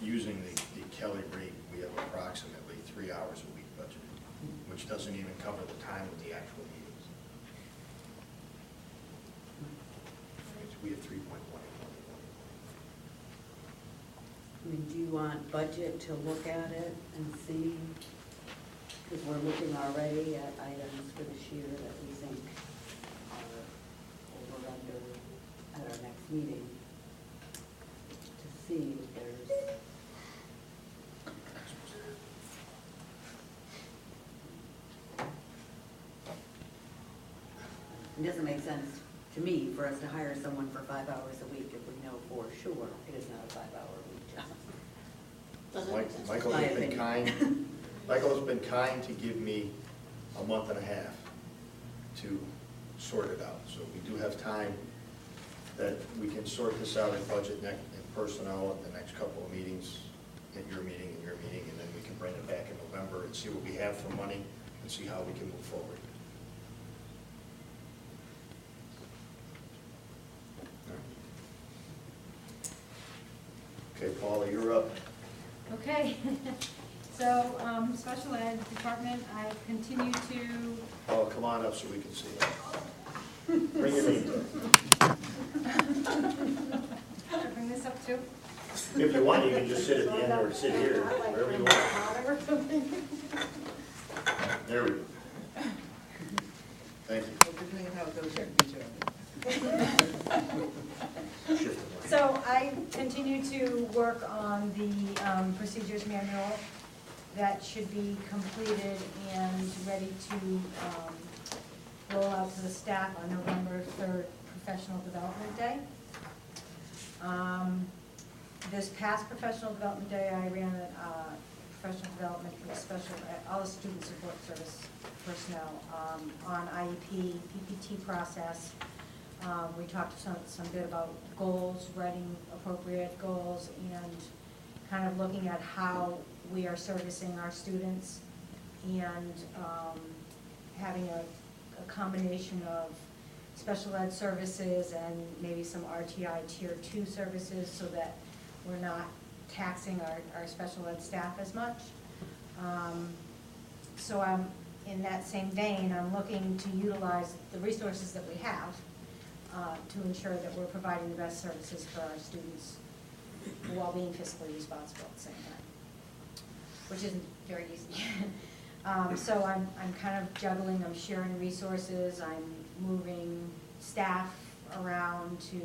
using the Kelly rate, we have approximately 3 hours a week budgeted, which doesn't even cover the time of the actual meetings. We have 3.1. I mean, do you want budget to look at it and see? Because we're looking already at items for this year that we think are over under at our next meeting to see if there's. It doesn't make sense to me for us to hire someone for 5 hours a week if we know for sure it is not a 5-hour-a-week job. Michael has been kind. Michael has been kind to give me a month and a half to sort it out. So we do have time that we can sort this out in budget and personnel at the next couple of meetings, at your meeting and your meeting, and then we can bring it back in November and see what we have for money and see how we can move forward. Okay, Paula, you're up. Okay, so special ed department, I continue to. Oh, come on up so we can see you. Bring your name up. Should I bring this up too? If you want, you can just sit at the end or sit here, wherever you want. There we go. Thank you. Depending on how it goes, you Shift the mic. So I continue to work on the procedures manual that should be completed and ready to roll out to the staff on November 3rd, Professional Development Day. This past Professional Development Day, I ran a professional development for all the student support service personnel on IEP, PPT process. We talked some bit about goals, writing appropriate goals, and kind of looking at how we are servicing our students, and having a combination of special ed services and maybe some RTI Tier 2 services so that we're not taxing our special ed staff as much. So I'm, in that same vein, I'm looking to utilize the resources that we have to ensure that we're providing the best services for our students while being fiscally responsible at the same time, which isn't very easy. So I'm kind of juggling, I'm sharing resources, I'm moving staff around to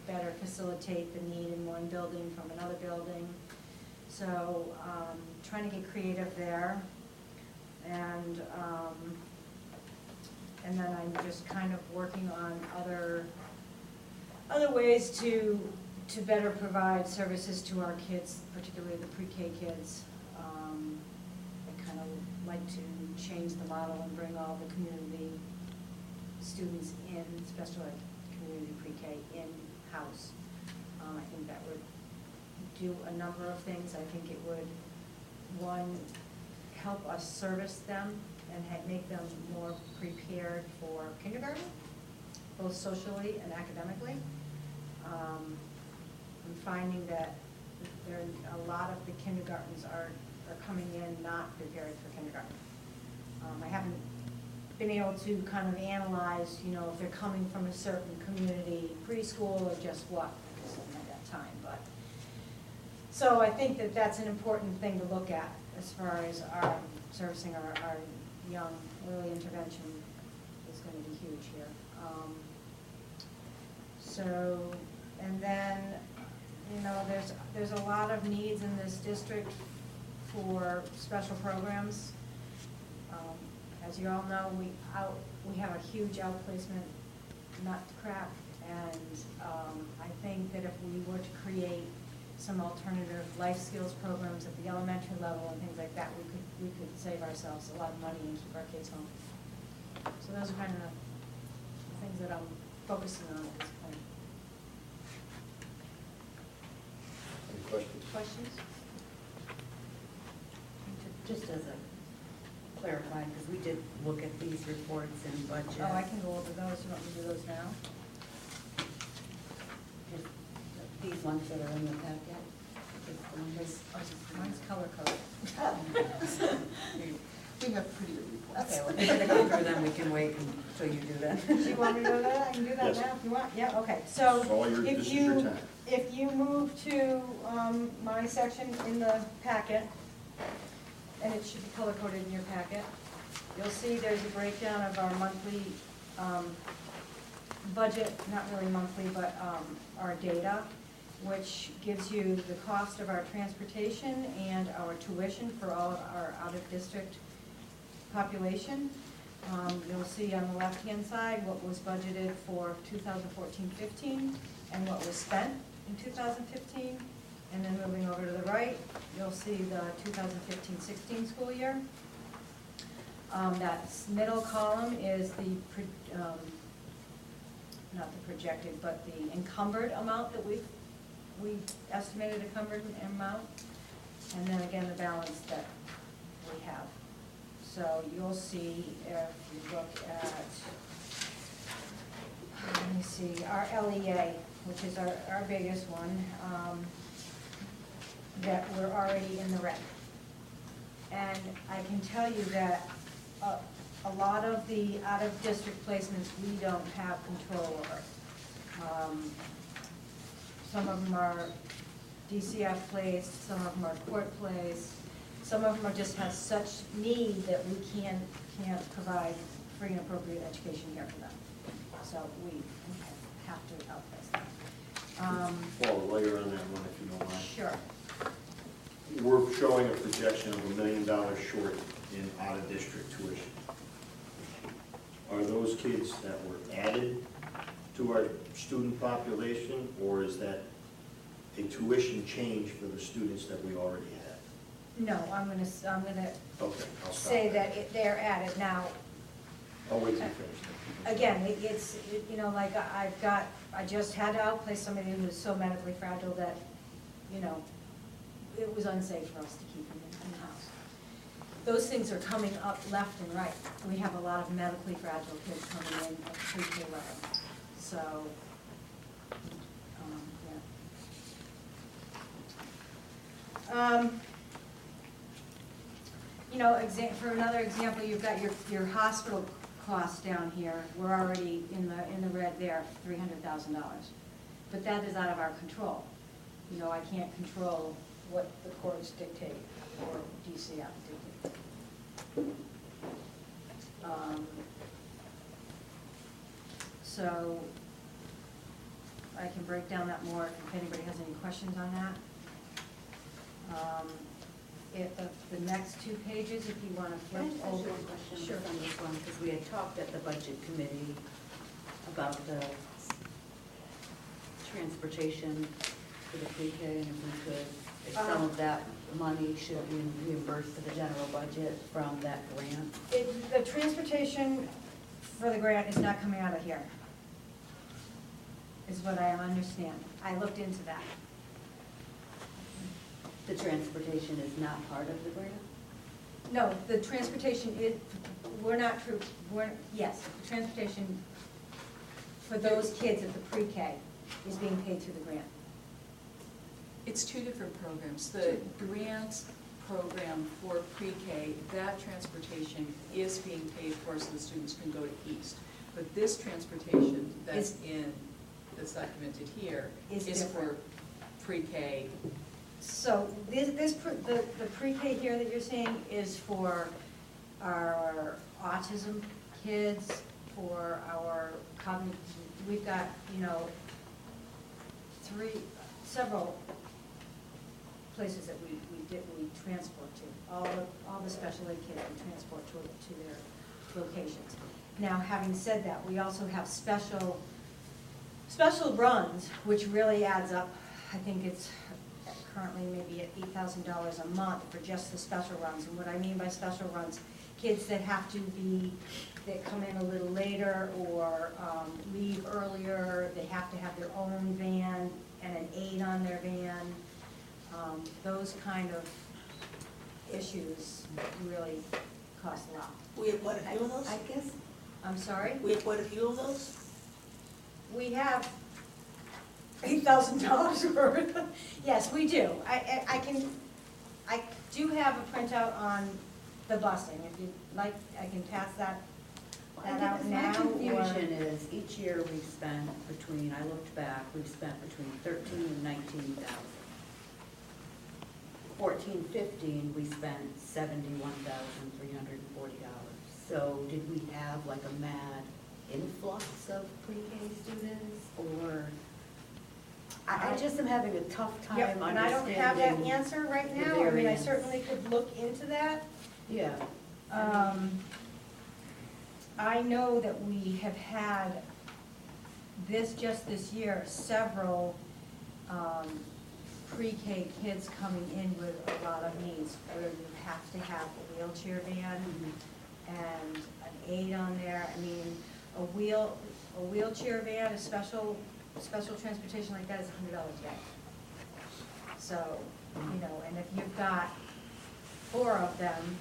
better facilitate the need in one building from another building. So trying to get creative there. And then I'm just kind of working on other ways to better provide services to our kids, particularly the pre-K kids. I kind of like to change the model and bring all the community students in special ed community pre-K in-house. I think that would do a number of things. I think it would, one, help us service them and make them more prepared for kindergarten, both socially and academically. I'm finding that a lot of the kindergartens are coming in not prepared for kindergarten. I haven't been able to kind of analyze, if they're coming from a certain community preschool or just what, because I haven't had that time. But so I think that that's an important thing to look at as far as our servicing our young. Early intervention is going to be huge here. And then, there's a lot of needs in this district for special programs. As you all know, we have a huge outplacement nut to crack, and I think that if we were to create some alternative life skills programs at the elementary level and things like that, we could save ourselves a lot of money and keep our kids home. So those are kind of the things that I'm focusing on at this point. Any questions? Questions? Just as a clarifying, because we did look at these reports and budget. Oh, I can go over those. You want me to do those now? Just these ones that are in the packet, just the numbers. We have prettier reports. Okay, well, if you're gonna go through them, we can wait until you do that. Do you want me to do that? I can do that Yes. now if you want. Yeah, okay. So It's all your- if this is your you, time. if you move to my section in the packet, and it should be color-coded in your packet, you'll see there's a breakdown of our monthly budget, not really monthly, but our data, which gives you the cost of our transportation and our tuition for all of our out-of-district population. You'll see on the left-hand side what was budgeted for 2014-15 and what was spent in 2015. And then moving over to the right, you'll see the 2015-16 school year. That middle column is the, not the projected, but the encumbered amount that we estimated encumbered amount. And then again, the balance that we have. So you'll see if you look at, let me see, our LEA, which is our biggest one, that we're already in the red. And I can tell you that a lot of the out-of-district placements we don't have control over. Some of them are DCF placed, some of them are court placed, some of them are just have such need that we can't provide free and appropriate education here for them. So we have to outplace them. Paul, later on that one, if you don't mind. Sure. We're showing a projection of $1 million short in out-of-district tuition. Are those kids that were added to our student population, or is that a tuition change for the students that we already have? No, I'm gonna Okay, I'll stop say there. that they're added. Now, I'll wait till you finish. again, it's, you know, like I just had to outplace somebody who was so medically fragile that, you know, it was unsafe for us to keep him in the house. Those things are coming up left and right. We have a lot of medically fragile kids coming in at pre-K level. So, yeah. You know, for another example, you've got your hospital costs down here. We're already in the red there, $300,000. But that is out of our control. You know, I can't control what the courts dictate or DCF dictate. So I can break down that more if anybody has any questions on that. If the next two pages, if you want to Can I flip just ask over. you a question Sure. on this one? Because we had talked at the budget committee about the transportation for the pre-K, and if we could, if some of that money should be reimbursed to the general budget from that grant. The transportation for the grant is not coming out of here, is what I understand. I looked into that. The transportation is not part of the grant? No, the transportation is, yes, the transportation for those kids at the pre-K is being paid through the grant. It's two different programs. The grant program for pre-K, that transportation is being paid for so the students can go to East. But this transportation that's documented here Is is for different. pre-K. So the pre-K here that you're seeing is for our autism kids, for our cognitive, we've got, you know, several places that we transport to. All the special ed kids we transport to their locations. Now, having said that, we also have special runs, which really adds up. I think it's currently maybe at $8,000 a month for just the special runs. And what I mean by special runs, kids that that come in a little later or leave earlier, they have to have their own van and an aide on their van. Those kind of issues really cost a lot. We have quite a few of those? I guess, I'm sorry? We have quite a few of those? We have $8,000 worth. Yes, we do. I can, I do have a printout on the busing. If you'd like, I can pass that out now. My confusion or- is, each year we've spent between, I looked back, we've spent between 13 and 19,000. 14, 15, we spent $71,340. So did we have like a mad influx of pre-K students, or? I just am having a tough time Yep, and I don't understanding. have that answer right the now. I mean, I variance. certainly could look into that. Yeah. I know that we have had just this year, several pre-K kids coming in with a lot of needs, where you have to have a wheelchair van and an aid on there. I mean, a wheelchair van, a special transportation like that is $100 a day. So, you know, and if you've got 4 of them,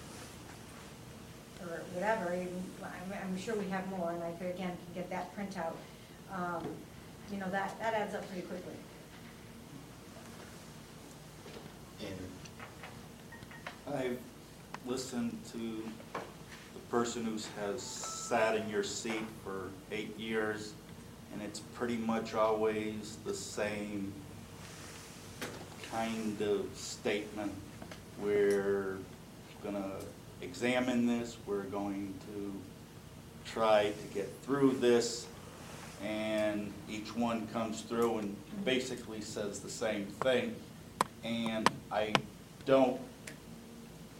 or whatever, I'm sure we have more, and I could, again, can get that printout. You know, that adds up pretty quickly. And I've listened to the person who has sat in your seat for 8 years, and it's pretty much always the same kind of statement. We're gonna examine this, we're going to try to get through this, and each one comes through and basically says the same thing. And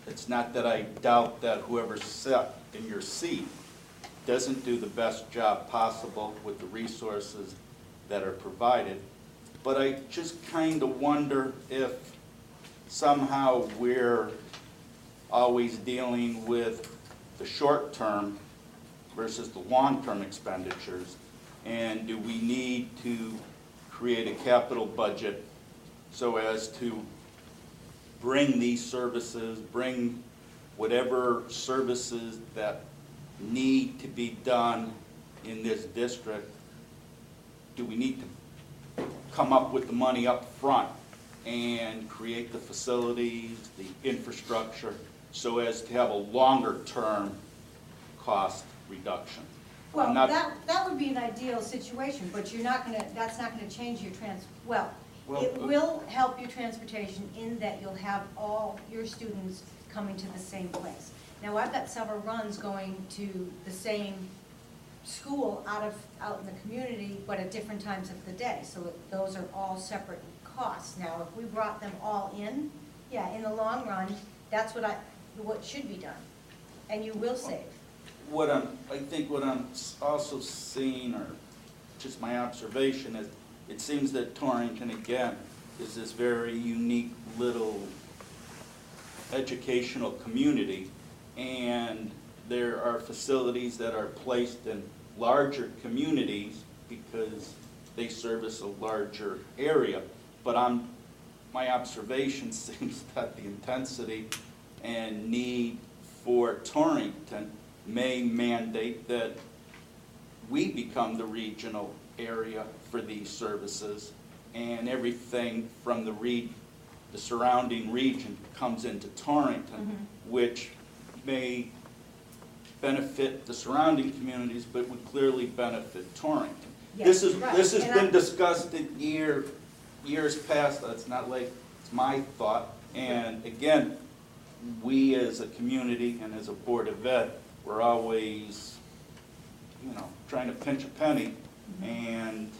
it's not that I doubt that whoever sat in your seat doesn't do the best job possible with the resources that are provided, but I just kind of wonder if somehow we're always dealing with the short-term versus the long-term expenditures, and do we need to create a capital budget so as to bring these services, bring whatever services that need to be done in this district, do we need to come up with the money up front and create the facilities, the infrastructure, so as to have a longer-term cost reduction? Well, I'm not- that would be an ideal situation, but that's not gonna change your Well, it will help your transportation in that you'll have all your students coming to the same place. Now, I've got several runs going to the same school out in the community, but at different times of the day, so those are all separate costs. Now, if we brought them all in, yeah, in the long run, that's what should be done, and you will save. I think what I'm also seeing, or just my observation, is it seems that Torrington, again, is this very unique little educational community, and there are facilities that are placed in larger communities because they service a larger area. But my observation seems that the intensity and need for Torrington may mandate that we become the regional area for these services, and everything from the surrounding region comes into Torrington, which may benefit the surrounding communities, but would clearly benefit Torrington. Yes, This right. has And been discussed in years past. It's not like it's my thought. And again, we as a community and as a Board of Ed, we're always, trying to pinch a penny. And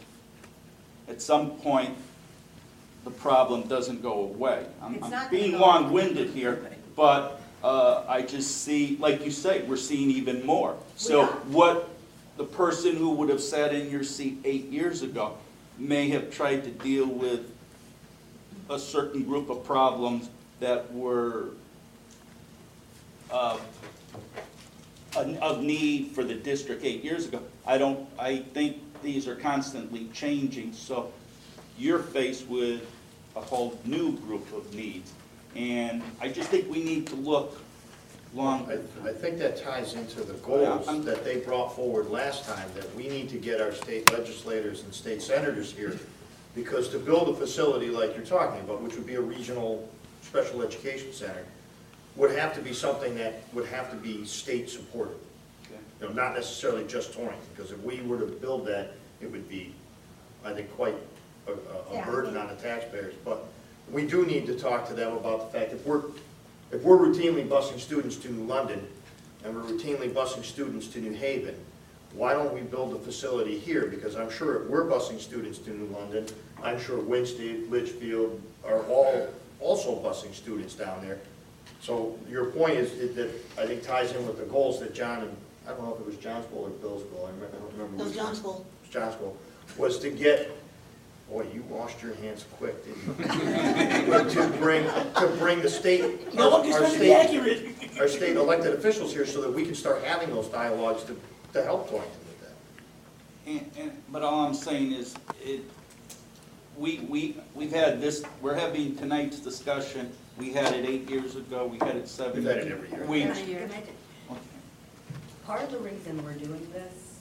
at some point, the problem doesn't go away. It's not I'm gonna being go long-winded here, but I just see, like you say, we're seeing even more. So are. what the person who would have sat in your seat 8 years ago may have tried to deal with a certain group of problems that were of need for the district 8 years ago. I think these are constantly changing, so you're faced with a whole new group of needs. And I just think we need to look long. I think that ties into the goals Yeah, that they brought forward last time, that we need to get our state legislators and state senators here, because to build a facility like you're talking about, which would be a regional special education center would have to be something that would have to be state supported. Okay. You know, not necessarily just Torrington, because if we were to build that, it would be, I think, quite a Yeah. burden on the taxpayers. But we do need to talk to them about the fact if we're routinely busing students to New London and we're routinely busing students to New Haven, why don't we build a facility here? Because I'm sure if we're busing students to New London, I'm sure Winsted, Litchfield are all also busing students down there. So your point is that I think ties in with the goals that John and, I don't know if it was John's goal or Bill's goal, I don't remember. It was which John's one. goal. It was John's goal, was to get, boy, you washed your hands quick, didn't you? But to bring the state, No one our gets to be state, accurate. our state elected officials here so that we can start having those dialogues to help Torrington with that. But all I'm saying is, we've had this, we're having tonight's discussion, we had it 8 years ago, we had it 7 We've had it every year. Can I just- Part of the reason we're doing this,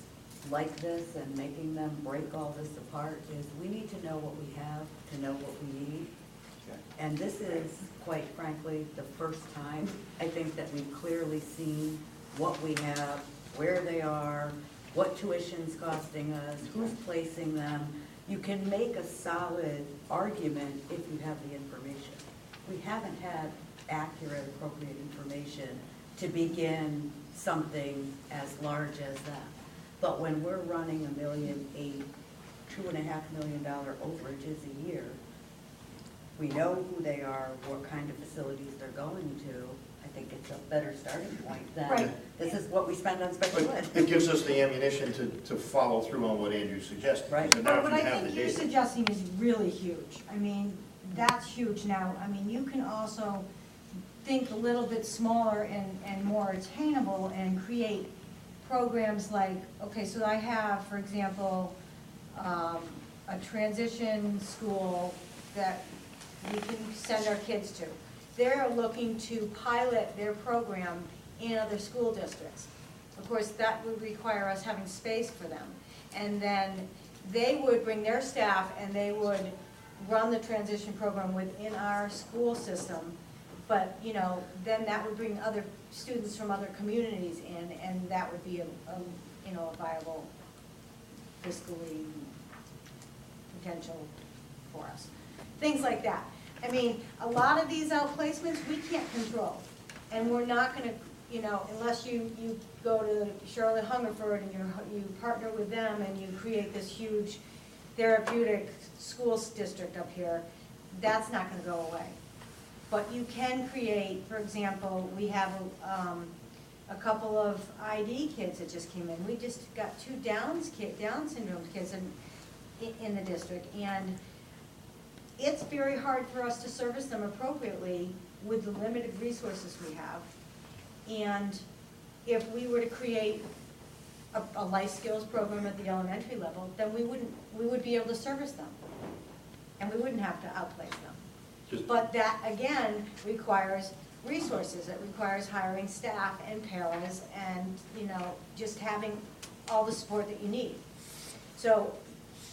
like this, and making them break all this apart is we need to know what we have to know what we need. Okay. And this is, quite frankly, the first time, I think, that we've clearly seen what we have, where they are, what tuition's costing us, who's placing them. You can make a solid argument if you have the information. We haven't had accurate, appropriate information to begin something as large as that. But when we're running $1.8 million, $2.5 million overages a year, we know who they are, what kind of facilities they're going to. I think it's a better starting point than, Right. this is what we spend on special ed. But it gives us the ammunition to follow through on what Andrew suggested. Right. So now But what if you I have the think you're data- suggesting is really huge. I mean, that's huge now. I mean, you can also think a little bit smaller and more attainable and create programs like, okay, so I have, for example, a transition school that we can send our kids to. They're looking to pilot their program in other school districts. Of course, that would require us having space for them. And then they would bring their staff and they would run the transition program within our school system. But, you know, then that would bring other students from other communities in, and that would be a viable fiscally potential for us. Things like that. I mean, a lot of these outplacements, we can't control. And we're not gonna, you know, unless you go to Charlotte Hungerford and you partner with them and you create this huge therapeutic schools district up here, that's not gonna go away. But you can create, for example, we have a couple of ID kids that just came in. We just got 2 Down syndrome kids in the district, and it's very hard for us to service them appropriately with the limited resources we have. And if we were to create a life skills program at the elementary level, then we would be able to service them. And we wouldn't have to outplace them. But that, again, requires resources. It requires hiring staff and paras and, you know, just having all the support that you need. So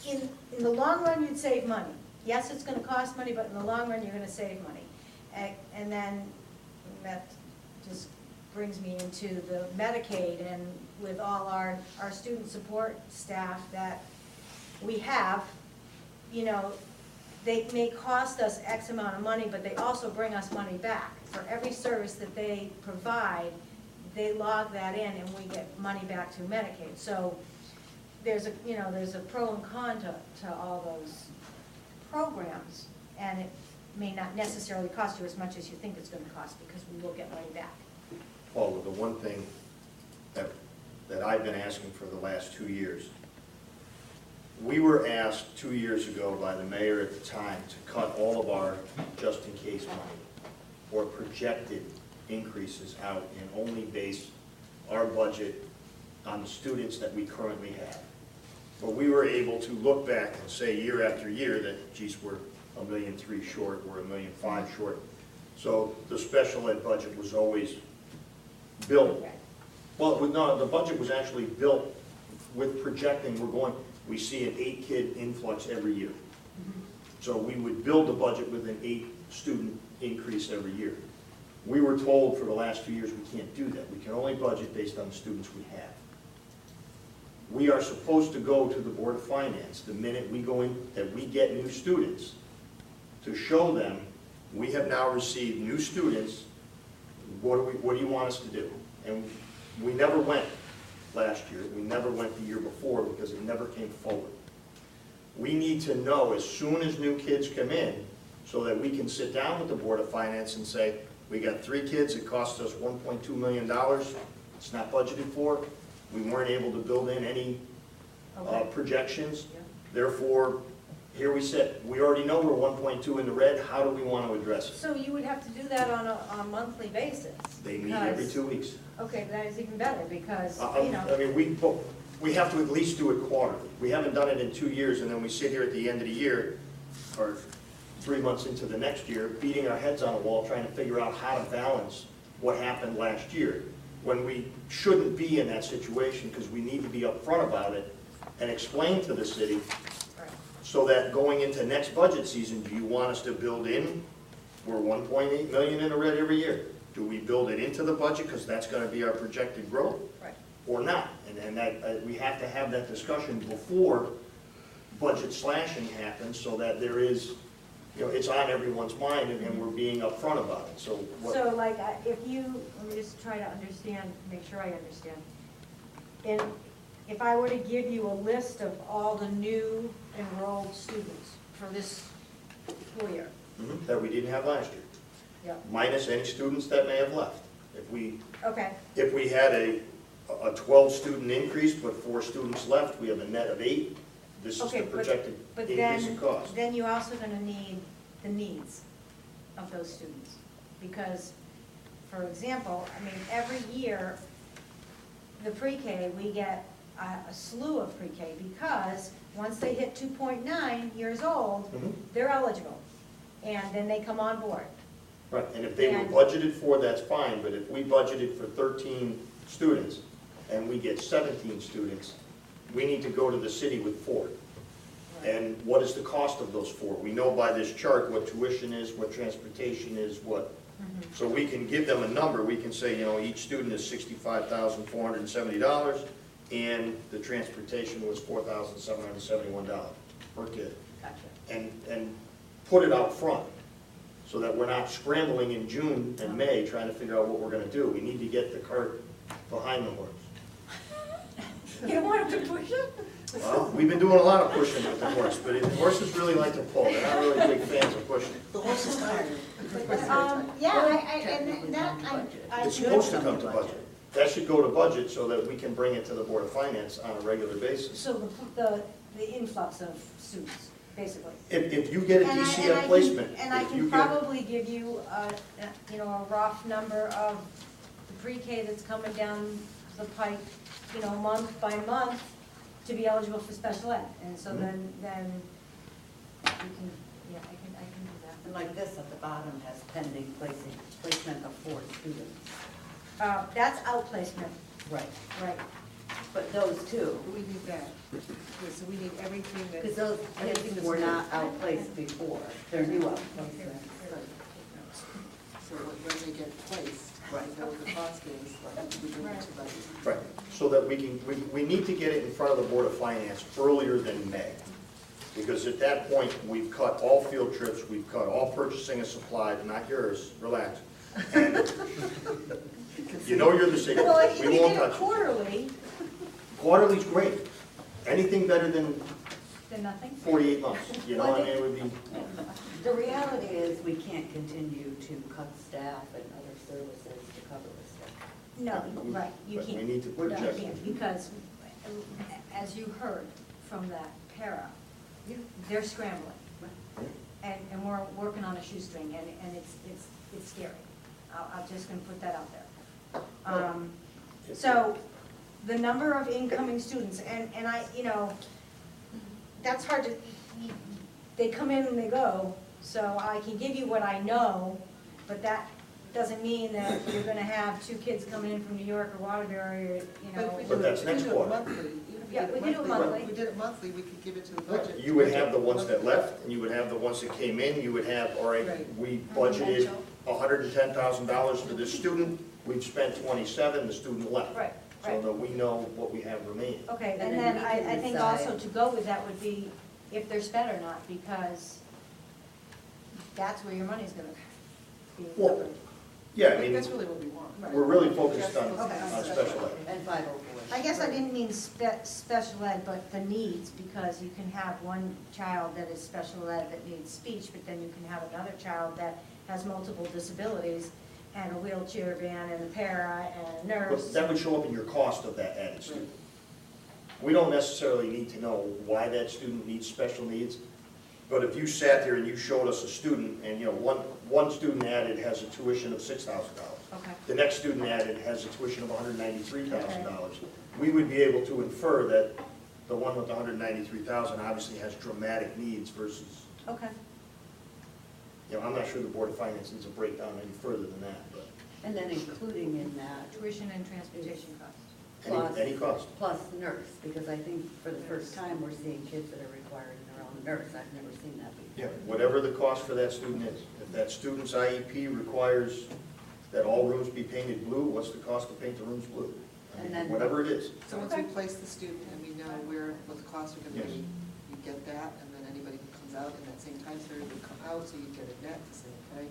in the long run, you'd save money. Yes, it's gonna cost money, but in the long run, you're gonna save money. And then that just brings me into the Medicaid, and with all our student support staff that we have, you know, they may cost us X amount of money, but they also bring us money back. For every service that they provide, they log that in and we get money back to Medicaid. So there's a pro and con to all those programs, and it may not necessarily cost you as much as you think it's gonna cost, because we will get money back. Paul, the one thing that I've been asking for the last 2 years, we were asked 2 years ago by the mayor at the time to cut all of our just-in-case money or projected increases out and only base our budget on the students that we currently have. But we were able to look back and say year after year that, geez, we're $1.3 million short, we're $1.5 million short. So the special ed budget was always built. Well, no, the budget was actually built with projecting, we see an 8-kid influx every year. So we would build the budget with an 8-student increase every year. We were told for the last 2 years we can't do that. We can only budget based on the students we have. We are supposed to go to the Board of Finance the minute we go in, that we get new students, to show them, we have now received new students, what do you want us to do? And we never went last year, we never went the year before because it never came forward. We need to know as soon as new kids come in, so that we can sit down with the Board of Finance and say, we got 3 kids, it cost us $1.2 million, it's not budgeted for, we weren't able to build in any Okay. projections, Yeah. therefore, here we sit. We already know we're 1.2 in the red, how do we want to address it? So you would have to do that on a monthly basis? They meet every because- 2 weeks. Okay, that is even better, because, I you know, mean, we have to at least do it quarterly. We haven't done it in 2 years, and then we sit here at the end of the year, or 3 months into the next year, beating our heads on the wall, trying to figure out how to balance what happened last year, when we shouldn't be in that situation, because we need to be upfront about it and explain to the city, right. so that going into next budget season, do you want us to build in, we're 1.8 million in the red every year. Do we build it into the budget, because that's gonna be our projected growth? Right. Or not? And that, we have to have that discussion before budget slashing happens, so that there is, you know, it's on everyone's mind, and we're being upfront about it, so what? So like, if you, let me just try to understand, make sure I understand. And if I were to give you a list of all the new enrolled students for this school year, That we didn't have last year, yeah, minus any students that may have left. okay, If we had a 12-student increase, but 4 students left, we have a net of 8. This is okay, the projected but increase in cost. then you're also gonna need the needs of those students. Because, for example, I mean, every year, the pre-K, we get a slew of pre-K, because once they hit 2.9 years old, Mhm. they're eligible, and then they come on board. Right, and if they were And- budgeted for, that's fine, but if we budgeted for 13 students and we get 17 students, we need to go to the city with 4. And what is the cost of those 4? We know by this chart what tuition is, what transportation is, what, so we can give them a number. We can say, you know, each student is $65,470, and the transportation was $4,771 per kid. Gotcha. And put it out front, so that we're not scrambling in June and May trying to figure out what we're gonna do. We need to get the cart behind the horse. You don't want them to push it? Well, we've been doing a lot of pushing with the horse, but the horses really like to pull. They're not really big fans of pushing. The horse is tired. And that, I. It's supposed to come to budget. That should go to budget so that we can bring it to the Board of Finance on a regular basis. So the influx of students, basically. If you get a And I DCF can- placement, And I if can you get, probably give you a rough number of the pre-K that's coming down the pike, month by month, to be eligible for special ed. And so Mhm. then we can, I can do that. And like this at the bottom has pending placement of 4 students. That's outplacement, Right. right. But those two, We need that. Yeah, so we need everything that. because those everything kids that's were new. not outplaced before, they're new outplacements. So when they get placed, Right. whatever the cost is, we bring it to budget. right, so that we need to get it in front of the Board of Finance earlier than May. Because at that point, we've cut all field trips, we've cut all purchasing of supplies, not yours, relax. And you know you're the same, Well, if we you won't did it touch it. quarterly, Quarterly's great, anything better than then nothing. 48 months, you know, I mean, it would be, The reality is, we can't continue to cut staff and other services to cover this stuff. No, right, you but we can't. need to No, you project. can't, because as you heard from that para, they're scrambling. And we're working on a shoestring, and it's scary. I'm just gonna put that out there. So, the number of incoming students, and I, that's hard to, they come in and they go, so I can give you what I know, but that doesn't mean that you're gonna have 2 kids coming in from New York or Waterbury, you But know. if we But do that's it, next if we do it quarter. monthly, even if Yeah, we could do it monthly. If we did it monthly, we could give it to the budget. You would have the ones that left, and you would have the ones that came in, you would have, all right, Right. we budgeted $110,000 for this student, we've spent 27, the student left. Right, So right. that we know what we have remaining. Okay, And and then then we I can think decide. also to go with that would be if they're sped or not, because that's where your money's gonna be Well, covered. Yeah, I But mean, that's really what we want. Right. we're really focused on, Okay. on special ed. And 504. I guess I didn't mean special ed, but the needs, because you can have one child that is special ed that needs speech, but then you can have another child that has multiple disabilities and a wheelchair van and a para and a But nurse. that would show up in your cost of that added student. We don't necessarily need to know why that student needs special needs, but if you sat there and you showed us a student, and, you know, one student added has a tuition of $6,000. Okay, The next student added has a tuition of $193,000. We would be able to infer that the one with the $193,000 obviously has dramatic needs versus, okay. you know, I'm not sure the Board of Finance needs a breakdown any further than that, but And then including in that, Tuition and transportation costs. Plus- any cost. plus nurse, because I think for the first time, we're seeing kids that are requiring their own nurse. I've never seen that Yeah, before. whatever the cost for that student is. If that student's IEP requires that all rooms be painted blue, what's the cost to paint the rooms blue? I And mean, then- whatever it is. So once we place the student and we know what the costs are gonna Yes. be, you get that, and then anybody who comes out in that same time period would come out, so you get a net to say, okay,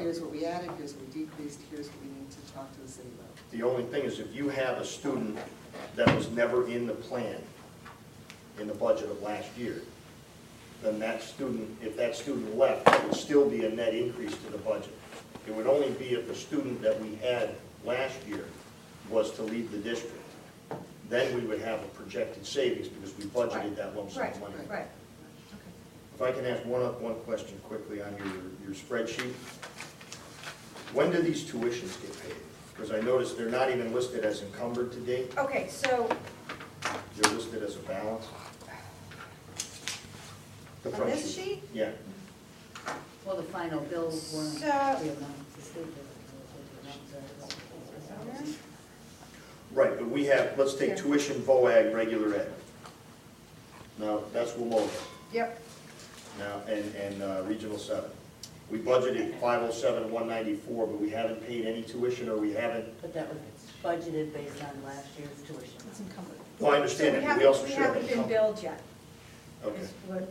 here's what we added, here's what we decreased, here's what we need to talk to the city about. The only thing is if you have a student that was never in the plan, in the budget of last year, then that student, if that student left, it would still be a net increase to the budget. It would only be if the student that we had last year was to leave the district. Then we would have a projected savings because we budgeted that lump sum of money. Right, right. If I can ask one question quickly on your spreadsheet. When do these tuitions get paid? Because I noticed they're not even listed as encumbered to date, Okay, so they're listed as a balance. The on front this sheet, Yeah, Well, the final bills weren't the So- amount, the state doesn't know what the amount is. right, but we have, let's take Yeah. tuition, VOAG, regular ed. Now, that's Wimoda. yep, Now, and Regional 7. We budgeted 507, 194, but we haven't paid any tuition, or we haven't, But that was budgeted based on last year's tuition. It's encumbered. well, I so understand we that, but we also haven't, we should have haven't been income. billed yet, Okay, is what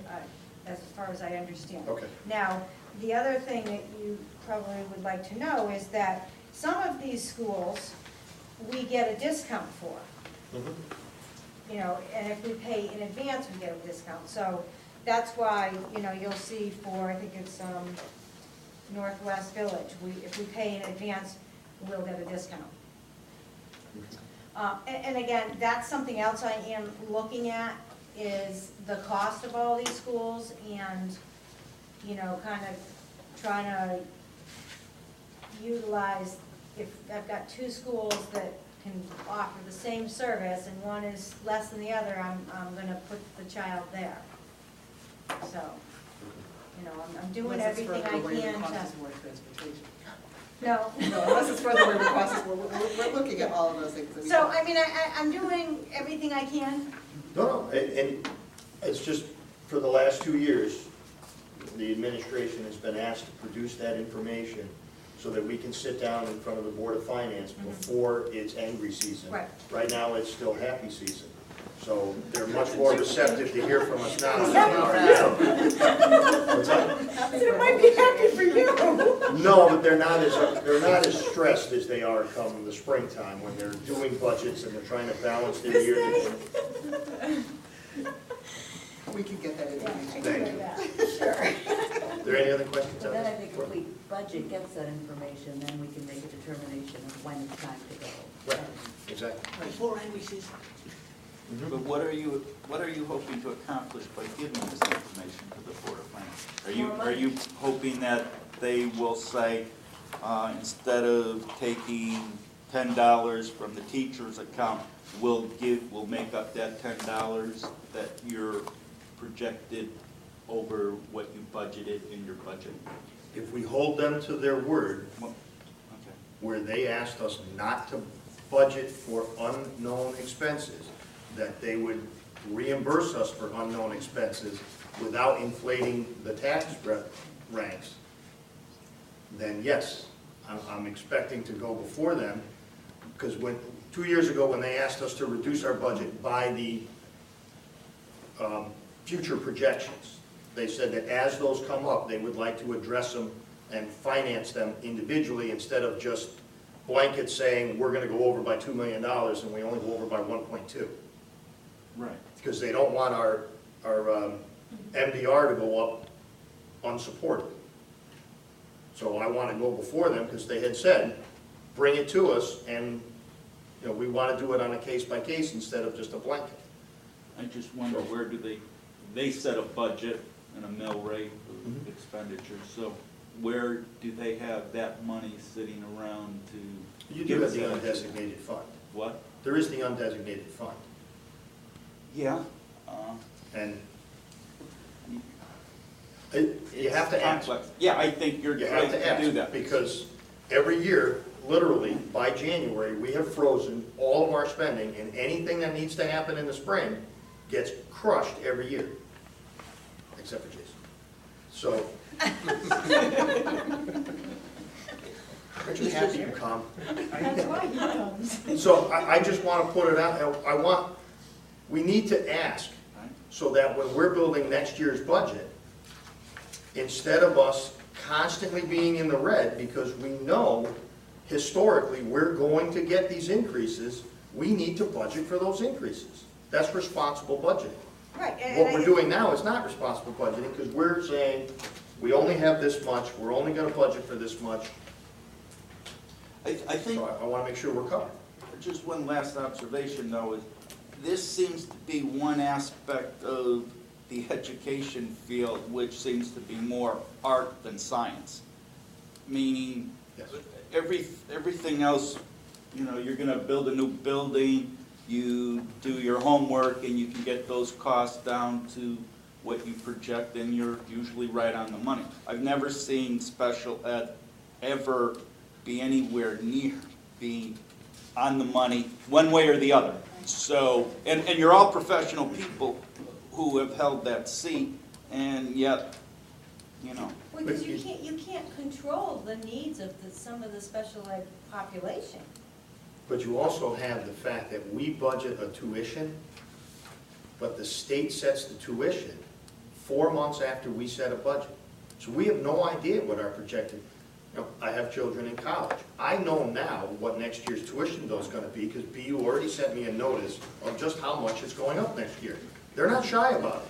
as far as I understand. okay. Now, the other thing that you probably would like to know is that some of these schools, we get a discount for. Mhm. You know, and if we pay in advance, we get a discount. So that's why, you know, you'll see for, I think it's Northwest Village, if we pay in advance, we'll get a discount. And again, that's something else I am looking at, is the cost of all these schools and, you know, kind of trying to utilize, if I've got 2 schools that can offer the same service and one is less than the other, I'm gonna put the child there. So, you know, I'm doing Unless it's everything I further away, the can cost to, is more transportation. no. No, unless it's further away, the cost is more, we're looking at all of those things. that we So, can- I mean, I'm doing everything I can. No, and it's just, for the last 2 years, the administration has been asked to produce that information so that we can sit down in front of the Board of Finance before it's angry season. Right. Right now, it's still happy season. So they're much more receptive to hear from us now. What's that? It might be happy for you. No, but they're not as stressed as they are come the springtime, when they're doing budgets and they're trying to balance their year. We can get that Yeah, I information. can Thank do you. that, sure. Are there any other questions? So then I think if we budget gets that information, then we can make a determination of when it's time to go. Right, exactly. Before angry season. But what are you hoping to accomplish by giving this information to the Board of Finance? More money. Are you hoping that they will say, instead of taking $10 from the teacher's account, we'll make up that $10 that you're projected over what you budgeted in your budget? If we hold them to their word, Well, where they asked us not to budget for unknown expenses, that they would reimburse us for unknown expenses without inflating the tax ranks, then yes, I'm expecting to go before them, because 2 years ago, when they asked us to reduce our budget by the future projections, they said that as those come up, they would like to address them and finance them individually instead of just blanket saying, we're gonna go over by $2 million and we only go over by 1.2. Right. Because they don't want our MDR to go up unsupported. So I want to go before them, because they had said, bring it to us, and, you know, we want to do it on a case-by-case instead of just a blanket. I just wonder, where do they set a budget and a mill rate of expenditures, so where do they have that money sitting around to? You do give have us the that? undesignated fund. What? There is the undesignated fund, Yeah. and you have to ask. Complex. Yeah, I think you're You right have to to do ask, that. because every year, literally, by January, we have frozen all of our spending, and anything that needs to happen in the spring gets crushed every year, except for Jason. So. Aren't you happy you come? That's why he comes. So I just want to put it out, we need to ask, so that when we're building next year's budget, instead of us constantly being in the red, because we know historically we're going to get these increases, we need to budget for those increases. That's responsible budgeting. Right. What we're doing now is not responsible budgeting, because we're saying, we only have this much, we're only going to budget for this much. I think, So I want to make sure we're covered. just one last observation though, is this seems to be one aspect of the education field which seems to be more art than science. Meaning, Yes. everything else, you know, you're gonna build a new building, you do your homework, and you can get those costs down to what you project, and you're usually right on the money. I've never seen special ed ever be anywhere near being on the money, one way or the other. So, and you're all professional people who have held that seat, and yet, you know. Well, because you can't control the needs of some of the special ed population. But you also have the fact that we budget a tuition, but the state sets the tuition 4 months after we set a budget. So we have no idea what our projected, you know, I have children in college. I know now what next year's tuition bill is going to be, because BU already sent me a notice of just how much it's going up next year. They're not shy about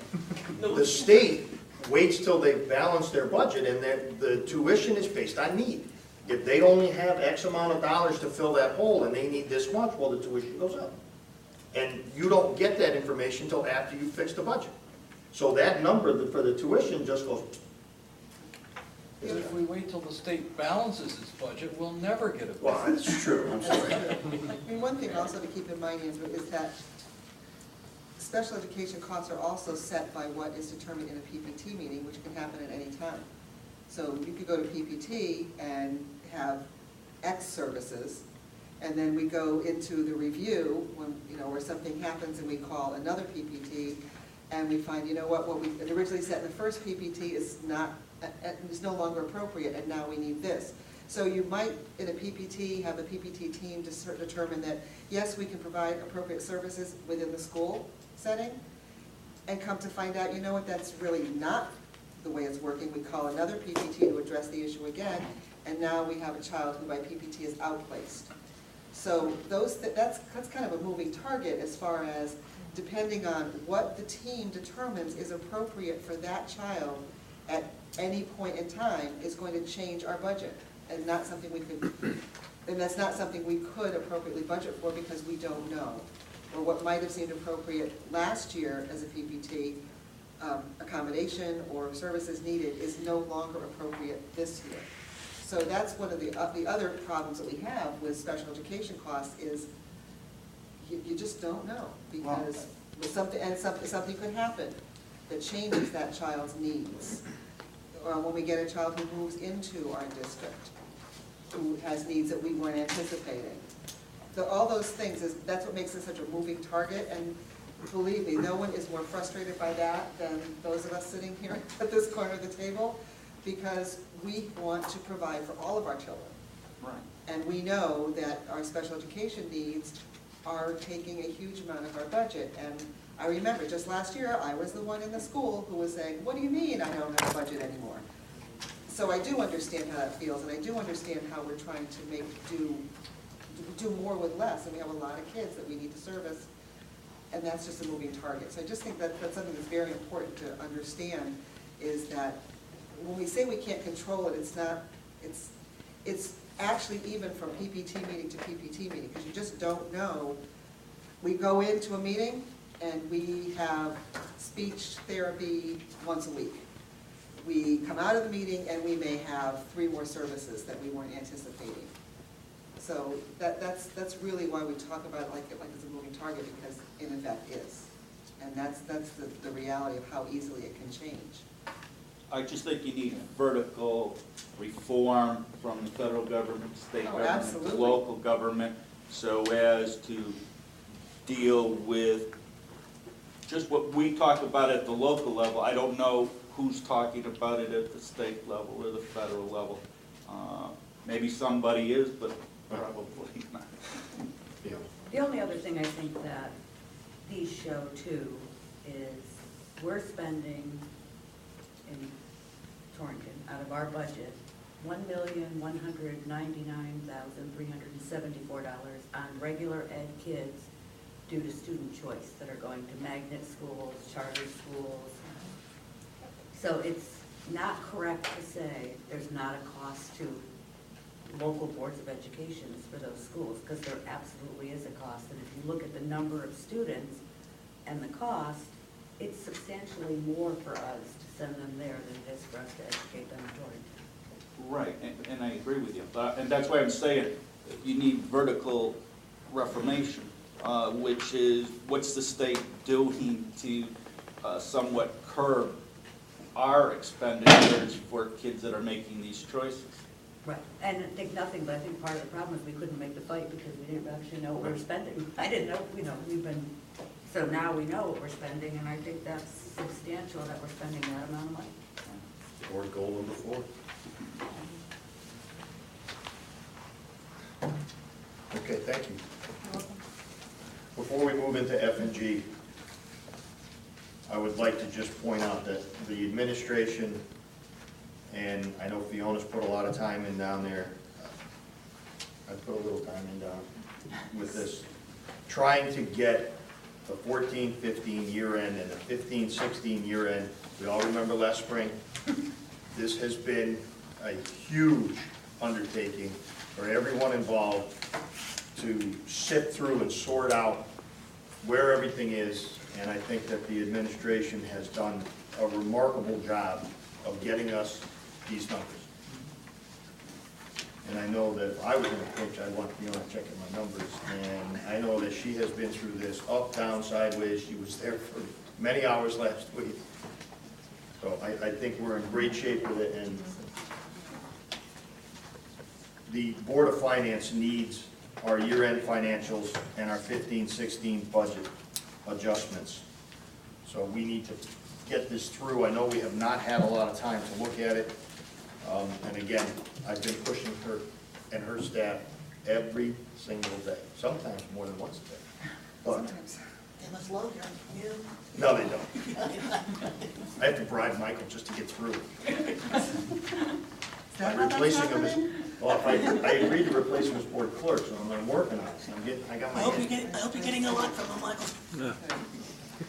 it. The state waits till they've balanced their budget, and then the tuition is based on need. If they only have X amount of dollars to fill that hole and they need this much, well, the tuition goes up. And you don't get that information until after you fix the budget. So that number for the tuition just goes. But if we wait till the state balances its budget, we'll never get it. Well, that's true, I'm sorry. I mean, one thing also to keep in mind, Andrew, is that special education costs are also set by what is determined in a PPT meeting, which can happen at any time. So you could go to PPT and have X services, and then we go into the review when, you know, where something happens and we call another PPT, and we find, you know what we had originally set in the first PPT is no longer appropriate, and now we need this. So you might, in a PPT, have the PPT team to determine that, yes, we can provide appropriate services within the school setting, and come to find out, you know what, that's really not the way it's working. We call another PPT to address the issue again, and now we have a child who by PPT is outplaced. So that's kind of a moving target as far as depending on what the team determines is appropriate for that child at any point in time is going to change our budget, and not something and that's not something we could appropriately budget for because we don't know. Or what might have seemed appropriate last year as a PPT accommodation or services needed is no longer appropriate this year. So that's one of the other problems that we have with special education costs is you just don't know, because something could happen that changes that child's needs when we get a child who moves into our district. who has needs that we weren't anticipating. All those things, that's what makes it such a moving target, and believe me, no one is more frustrated by that than those of us sitting here at this corner of the table, because we want to provide for all of our children. Right. And we know that our special education needs are taking a huge amount of our budget. And I remember just last year, I was the one in the school who was saying, what do you mean I don't have a budget anymore? So I do understand how that feels, and I do understand how we're trying to do more with less, and we have a lot of kids that we need to service, and that's just a moving target. So I just think that that's something that's very important to understand, is that when we say we can't control it, it's actually even from PPT meeting to PPT meeting, because you just don't know. We go into a meeting and we have speech therapy once a week. We come out of the meeting and we may have 3 more services that we weren't anticipating. So that's really why we talk about it like it's a moving target, because it in fact is. And that's the reality of how easily it can change. I just think you need vertical reform from the federal government, state government, absolutely. local government, so as to deal with just what we talk about at the local level. I don't know who's talking about it at the state level or the federal level. Maybe somebody is, but probably not. Yeah. The only other thing I think that these show too is we're spending in Torrington, out of our budget, $1,199,374 on regular ed kids due to student choice that are going to magnet schools, charter schools. So it's not correct to say there's not a cost to local boards of education for those schools, because there absolutely is a cost. And if you look at the number of students and the cost, it's substantially more for us to send them there than it is for us to educate them in Torrington. Right, and I agree with you. And that's why I'm saying you need vertical reformation, which is what's the state doing to somewhat curb our expenditures for kids that are making these choices. Right, and I think nothing, but I think part of the problem is we couldn't make the fight because we didn't actually know what we were spending. I didn't know, so now we know what we're spending, and I think that's substantial that we're spending that amount of money. Or goal number 4. Okay, thank you. Before we move into F and G, I would like to just point out that the administration, and I know Fiona's put a lot of time in down there, I put a little time in down with this, trying to get the 14-15 year end and the 15-16 year end. We all remember last spring. This has been a huge undertaking for everyone involved to sift through and sort out where everything is, and I think that the administration has done a remarkable job of getting us these numbers. And I know that if I was in a pinch, I'd want Fiona checking my numbers, and I know that she has been through this up, down, sideways. She was there for many hours last week. So I think we're in great shape with it, and the Board of Finance needs our year-end financials and our 15-16 budget adjustments. So we need to get this through. I know we have not had a lot of time to look at it. And again, I've been pushing her and her staff every single day, sometimes more than once a day. But Sometimes. They must love you. no, they don't. I have to bribe Michael just to get through. Is that By how that's replacing him as, happening? well, I agreed to replace him as board clerk, so I'm working on it. I got I my. hope you're getting a lot from them, Michael.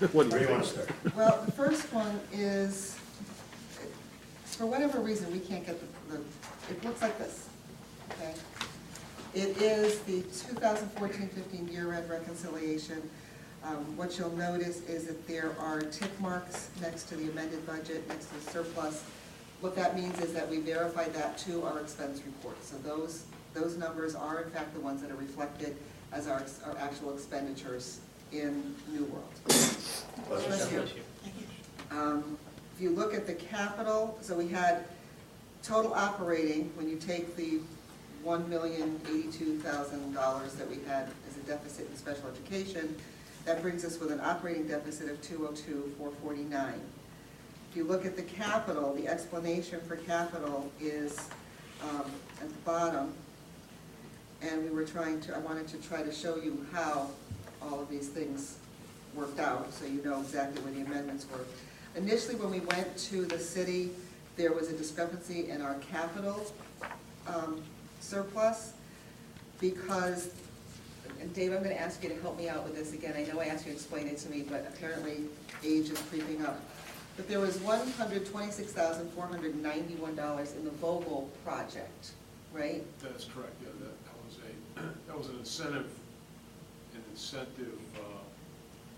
Okay. Where do you want to start? Well, the first one is, for whatever reason, we can't get it looks like this, okay? It is the 2014-15 year-end reconciliation. What you'll notice is that there are tick marks next to the amended budget, next to the surplus. What that means is that we verified that to our expense report. So those numbers are in fact the ones that are reflected as our actual expenditures in New World. Bless you. Thank you. If you look at the capital, so we had total operating, when you take the $1,082,000 that we had as a deficit in special education. That brings us with an operating deficit of $202,449. If you look at the capital, the explanation for capital is at the bottom. And I wanted to try to show you how all of these things worked out, so you know exactly where the amendments were. Initially, when we went to the city, there was a discrepancy in our capital surplus because, and Dave, I'm gonna ask you to help me out with this again. I know I asked you to explain it to me, but apparently age is creeping up. But there was $126,491 in the Vogel project, right? That's correct, yeah, that was an incentive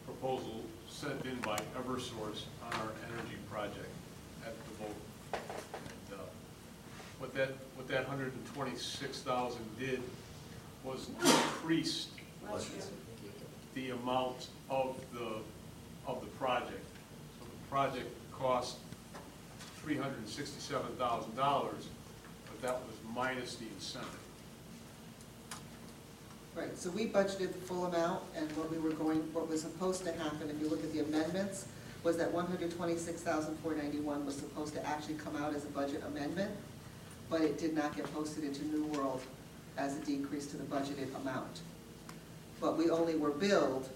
proposal sent in by Eversource on our energy project at the Vogel. And what that $126,000 did was decreased the amount of the project. So the project cost $367,000, but that was minus the incentive. Right, so we budgeted the full amount, and what was supposed to happen, if you look at the amendments, was that $126,491 was supposed to actually come out as a budget amendment, but it did not get posted into New World as a decrease to the budgeted amount. But we only were billed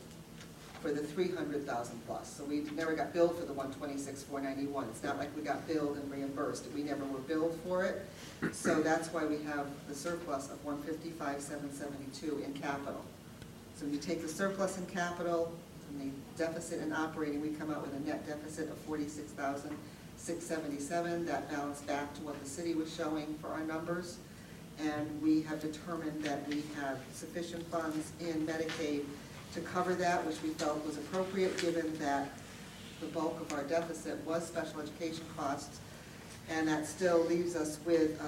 for the $300,000 plus, so we never got billed for the $126,491. It's not like we got billed and reimbursed. We never were billed for it, so that's why we have the surplus of $155,772 in capital. So when you take the surplus in capital and the deficit in operating, we come out with a net deficit of $46,677. That balanced back to what the city was showing for our numbers, and we have determined that we have sufficient funds in Medicaid to cover that, which we felt was appropriate, given that the bulk of our deficit was special education costs, and that still leaves us with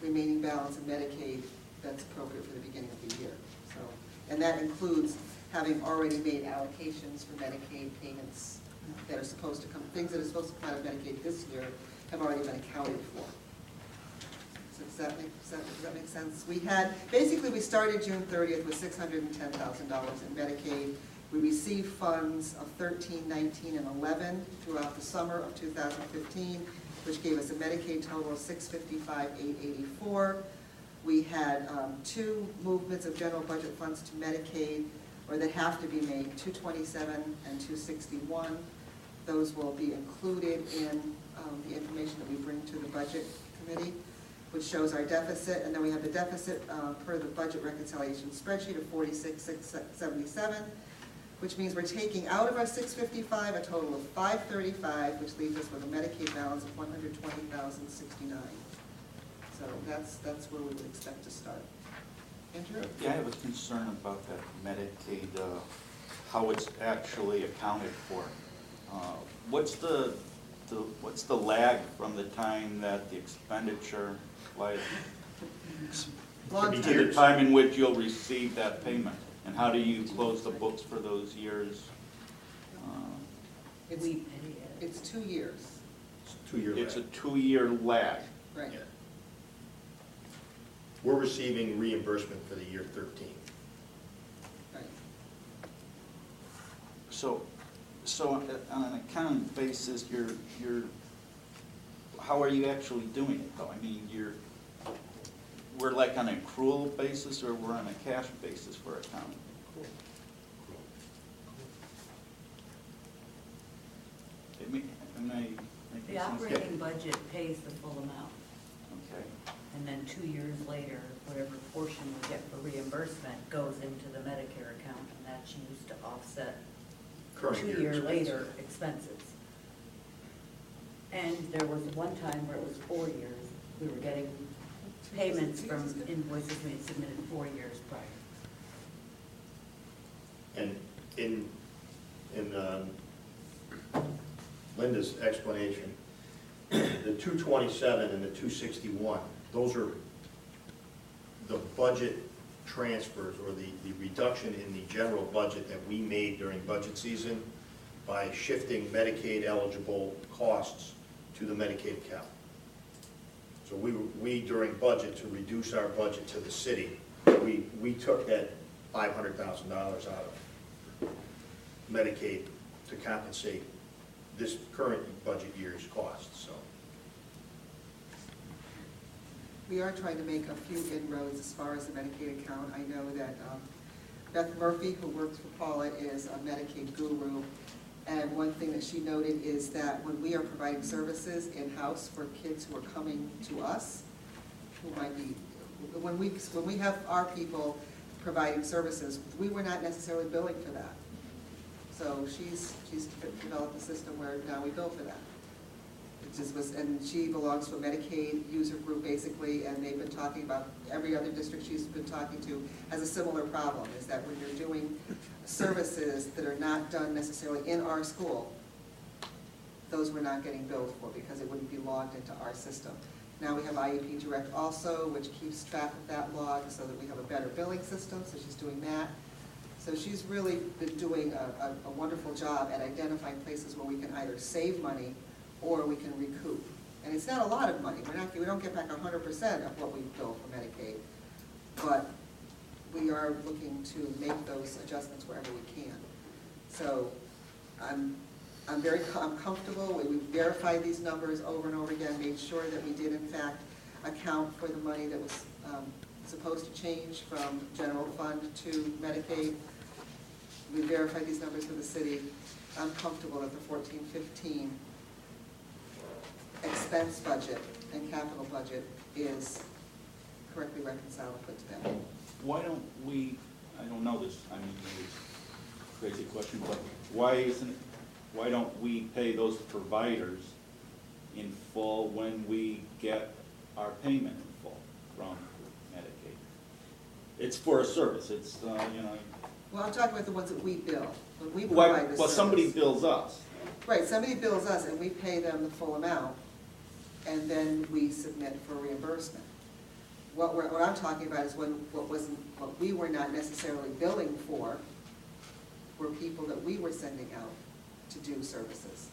remaining balance in Medicaid that's appropriate for the beginning of the year. So, and that includes having already made allocations for Medicaid payments that are supposed to come, things that are supposed to come out of Medicaid this year have already been accounted for. So does that make sense? We started June 30th with $610,000 in Medicaid. We received funds of 13, 19, and 11 throughout the summer of 2015, which gave us a Medicaid total of $655,884. We had two movements of general budget funds to Medicaid, or that have to be made, 227 and 261. Those will be included in the information that we bring to the budget committee, which shows our deficit, and then we have the deficit per the budget reconciliation spreadsheet of $46,677, which means we're taking out of our $655 a total of $535, which leaves us with a Medicaid balance of $120,069. So that's where we would expect to start. Andrew? Yeah, I have a concern about that Medicaid, how it's actually accounted for. What's the lag from the time that the expenditure, like, Long to the time in which you'll receive that payment? And how do you close the books for those years? It's 2 years. It's a 2-year lag. It's a 2-year lag. Right. Yeah. We're receiving reimbursement for the year 13. Right. So on an accounting basis, how are you actually doing it though? I mean, we're like on an accrual basis, or we're on a cash basis for accounting? The operating budget pays the full amount, Okay. and then 2 years later, whatever portion we get for reimbursement goes into the Medicare account, and that's used to offset Current year 2 year expenses. later expenses. And there was one time where it was 4 years. We were getting payments from invoices we had submitted 4 years prior. And in Linda's explanation, the 227 and the 261, those are the budget transfers, or the reduction in the general budget that we made during budget season by shifting Medicaid eligible costs to the Medicaid account. So So we during budget, to reduce our budget to the city, we took that $500,000 out of Medicaid to compensate this current budget year's costs, so. We are trying to make a few inroads as far as the Medicaid account. I know that Beth Murphy, who works for Paula, is a Medicaid guru. And one thing that she noted is that when we are providing services in-house for kids who are coming to us, who might be, when we have our people providing services, we were not necessarily billing for that. So she's developed a system where now we bill for that. It just was, and she belongs to a Medicaid user group basically, and they've been talking about, every other district she's been talking to has a similar problem, is that when you're doing services that are not done necessarily in our school, those we're not getting billed for because it wouldn't be logged into our system. Now we have IEP Direct also, which keeps track of that log so that we have a better billing system, so she's doing that. So she's really been doing a wonderful job at identifying places where we can either save money or we can recoup. And it's not a lot of money. We don't get back 100% of what we bill for Medicaid, but we are looking to make those adjustments wherever we can. So I'm comfortable. We verified these numbers over and over again, made sure that we did in fact account for the money that was supposed to change from general fund to Medicaid. We verified these numbers for the city. I'm comfortable that the 14-15 expense budget and capital budget is correctly reconciled and put together. Why don't we, I don't know this, I mean, it's a crazy question, but why don't we pay those providers in full when we get our payment in full from Medicaid? It's for a service, it's, you know. Well, I'm talking about the ones that we bill, when we provide the service. Well, somebody bills us. Right, somebody bills us and we pay them the full amount, and then we submit for reimbursement. What I'm talking about is what we were not necessarily billing for were people that we were sending out to do services.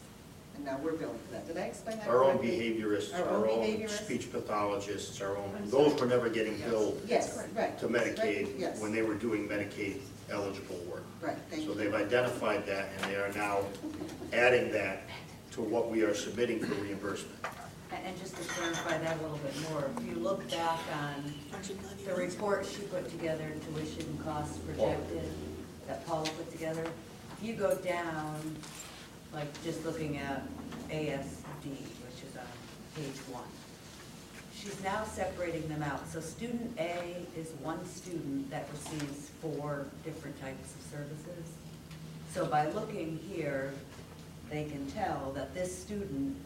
And now we're billing for that. Did I explain that Our own correctly? behaviorists, Our our own own behaviorists? speech pathologists, our own, those were never getting billed Yes, right. to Medicaid Yes. when they were doing Medicaid eligible work. Right, thank So you. they've identified that, and they are now adding that to what we are submitting for reimbursement. And just to clarify that a little bit more, if you look back on the report she put together, tuition costs projected, that Paula put together, if you go down, like just looking at ASD, which is on page 1, she's now separating them out. So student A is one student that receives 4 different types of services. So by looking here, they can tell that this student,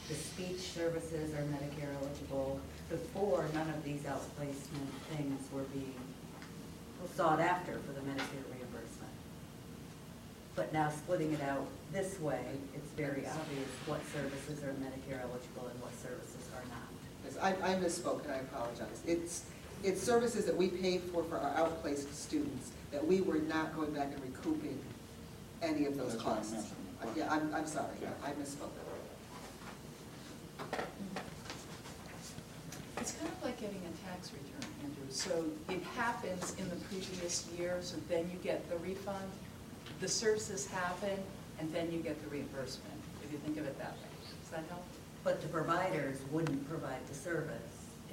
the speech services are Medicare eligible. Before, none of these outplacement things were being sought after for the Medicare reimbursement. But now splitting it out this way, it's very obvious what services are Medicare eligible and what services are not. Yes, I misspoke and I apologize. It's services that we paid for our outplaced students, that we were not going back and recouping any of those That's what I costs. meant. Yeah, I'm sorry, Yeah. I misspoke. It's kind of like getting a tax return, Andrew. So it happens in the previous year, so then you get the refund. The services happen, and then you get the reimbursement, if you think of it that way. Does that help? But the providers wouldn't provide the service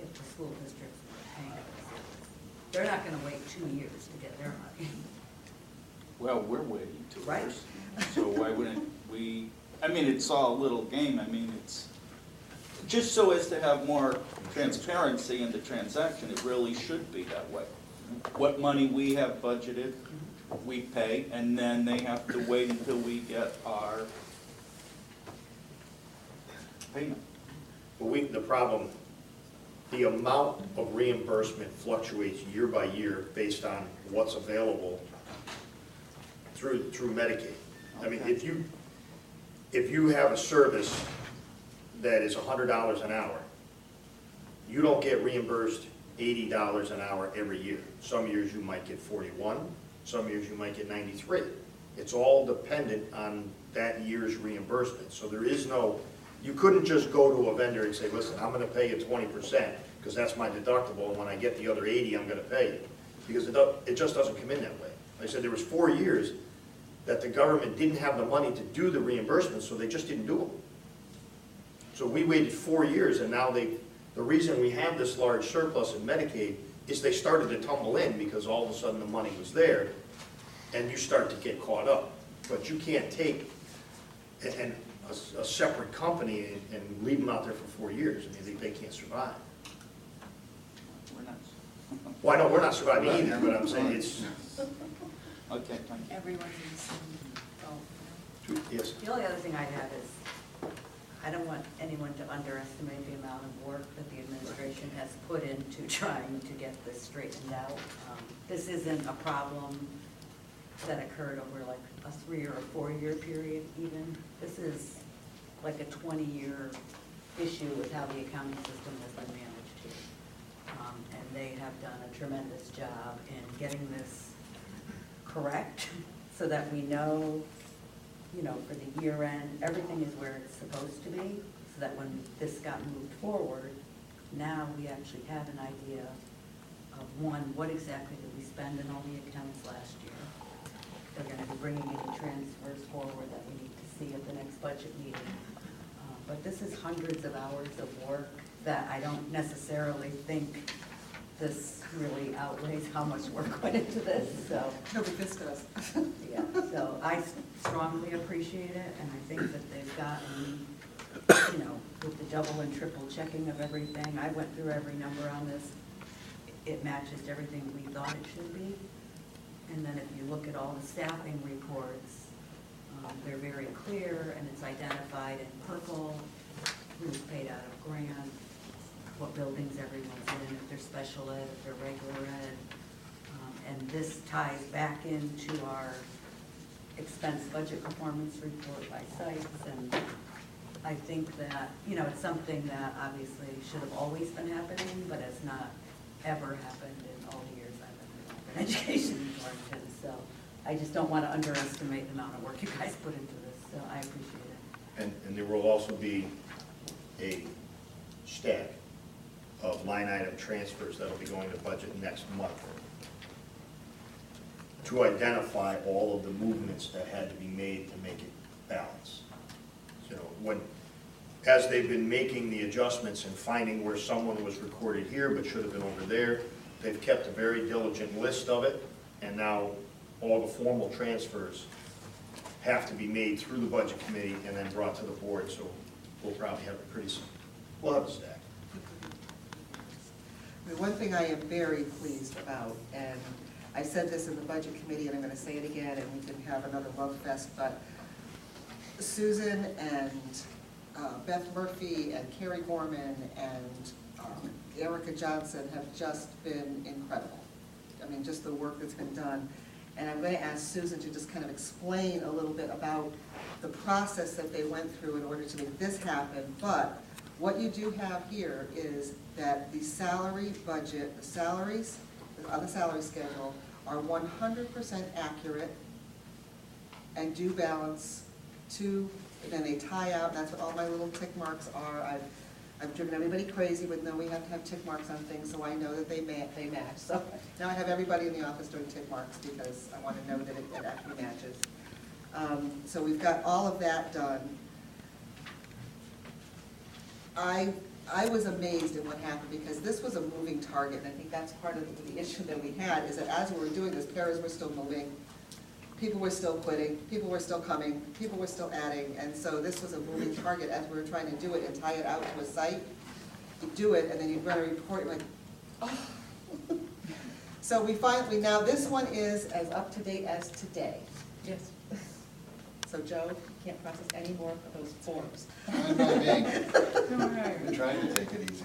if the school districts were paying for the service. They're not gonna wait 2 years to get their money. Well, we're waiting 2 Right. years. So why wouldn't we, I mean, it's all a little game, I mean, it's, just so as to have more transparency in the transaction, it really should be that way. What money we have budgeted, we pay, and then they have to wait until we get our payment. But the problem, the amount of reimbursement fluctuates year by year based on what's available through Medicaid. I mean, if you have a service that is $100 an hour, you don't get reimbursed $80 an hour every year. Some years you might get 41, some years you might get 93. It's all dependent on that year's reimbursement. So there is no, You couldn't just go to a vendor and say, listen, I'm gonna pay you 20%, because that's my deductible, and when I get the other 80, I'm gonna pay you. Because it just doesn't come in that way. Like I said, there was 4 years that the government didn't have the money to do the reimbursements, so they just didn't do them. So we waited 4 years, and now the reason we have this large surplus in Medicaid is they started to tumble in because all of a sudden the money was there, and you start to get caught up. But you can't take a separate company and leave them out there for 4 years. I mean, they can't survive. We're not. Well, I know we're not surviving either, but I'm saying it's, Okay, thank you. Everyone's in the same boat. yes. The only other thing I have is, I don't want anyone to underestimate the amount of work that the administration has put into trying to get this straightened out. This isn't a problem that occurred over like a 3 or 4 year period even. This is like a 20-year issue with how the accounting system has been managed here. And they have done a tremendous job in getting this correct so that we know, you know, for the year end, everything is where it's supposed to be, so that when this got moved forward, now we actually have an idea of, one, what exactly did we spend in all the accounts last year. They're going to be bringing any transfers forward that we need to see at the next budget meeting. But this is hundreds of hours of work that I don't necessarily think this really outweighs how much work went into this, so. No, but this does. Yeah, so I strongly appreciate it, and I think that they've gotten, you know, with the double and triple checking of everything, I went through every number on this. It matches everything we thought it should be. And then if you look at all the staffing reports, they're very clear, and it's identified in purple, who's paid out of grant, what buildings everyone's in, if they're special ed, if they're regular ed. And this ties back into our expense budget performance report by sites. And I think that, you know, it's something that obviously should have always been happening, but has not ever happened in all the years I've been in education in Warrenton. So I just don't want to underestimate the amount of work you guys put into this, so I appreciate it. And there will also be a stack of line item transfers that'll be going to budget next month to identify all of the movements that had to be made to make it balance. You know, as they've been making the adjustments and finding where someone was recorded here but should have been over there, they've kept a very diligent list of it, and now all the formal transfers have to be made through the budget committee and then brought to the board, so we'll probably have we'll have a stack. I mean, one thing I am very pleased about, and I said this in the budget committee, and I'm gonna say it again, and we can have another love fest, but Susan and Beth Murphy and Carrie Gorman and Erica Johnson have just been incredible. I mean, just the work that's been done. And I'm going to ask Susan to just kind of explain a little bit about the process that they went through in order to make this happen. But what you do have here is that the salary budget, the salaries on the salary schedule are 100% accurate and do balance to, and then they tie out, and that's what all my little tick marks are. I've driven everybody crazy with, no, we have to have tick marks on things, so I know that they match. So now I have everybody in the office doing tick marks because I want to know that it actually matches. So we've got all of that done. I was amazed at what happened because this was a moving target, and I think that's part of the issue that we had, is that as we were doing this, paras were still moving, people were still quitting, people were still coming, people were still adding, and so this was a moving target as we were trying to do it and tie it out to a site. You do it, and then you run a report, you're like, oh. So we now, this one is as up to date as today. Yes. So Joe, you can't process any more of those forms. I'm not being, I'm trying to take it easy.